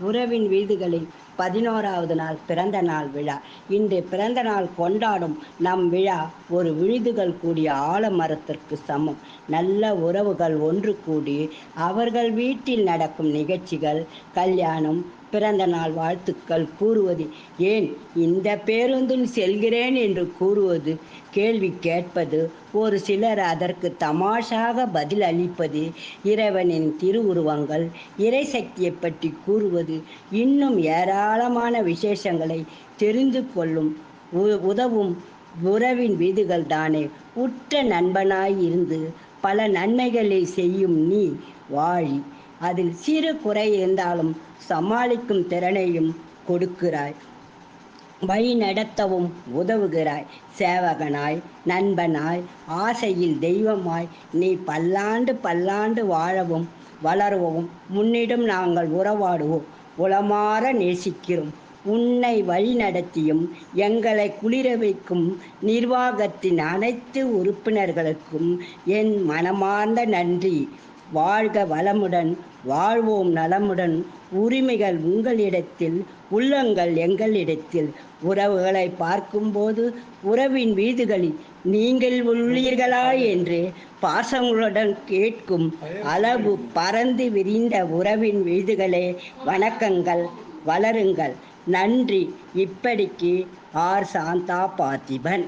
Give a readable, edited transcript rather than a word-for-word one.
உறவின் வீடுகளில் 11வது நாள் பிறந்த நாள் விழா. இன்று பிறந்த நாள் கொண்டாடும் நம் விழா ஒரு விழுதுகள் கூடிய ஆலமரத்திற்கு சமம். நல்ல உறவுகள் ஒன்று கூடி அவர்கள் வீட்டில் நடக்கும் நிகழ்ச்சிகள், கல்யாணம், பிறந்த நாள் வாழ்த்துக்கள் கூறுவது, ஏன் இந்த பேருந்தில் செல்கிறேன் என்று கூறுவது, கேள்வி கேட்பது, ஒரு சிலர் அதற்கு தமாஷாக பதில் அளிப்பது, இறைவனின் திருவுருவங்கள், இறைசக்தியை பற்றி கூறுவது, இன்னும் ஏராளமான விசேஷங்களை தெரிந்து கொள்ளும் உதவும் உறவின் வீடுகள் தானே. உற்ற நண்பனாய் இருந்து பல நன்மைகளை செய்யும் நீ வாழி. அதில் சிறு குறை இருந்தாலும் சமாளிக்கும் திறனையும் கொடுக்கிறாய். வழி நடத்தவும் உதவுகிறாய். சேவகனாய், நண்பனாய், ஆசையில் தெய்வமாய் நீ பல்லாண்டு பல்லாண்டு வாழவும் வளரவும் முன்னிடம் நாங்கள் உறவாடுவோம். உளமாற நேசிக்கிறோம். உன்னை வழி நடத்தியும் எங்களை குளிர வைக்கும் நிர்வாகத்தின் அனைத்து உறுப்பினர்களுக்கும் என் மனமார்ந்த நன்றி. வாழ்க வளமுடன், வாழ்வோம் நலமுடன். உரிமைகள் உங்களிடத்தில், உள்ளங்கள் எங்களிடத்தில். உறவுகளை பார்க்கும்போது உறவின் வீடுகளில் நீங்கள் உள்ளீர்களா என்று பாசங்களுடன் கேட்கும் அளவு பறந்து விரிந்த உறவின் வீடுகளே, வணக்கங்கள். வளருங்கள். நன்றி. இப்படிக்கு ஆர். சாந்தா பார்த்திபன்.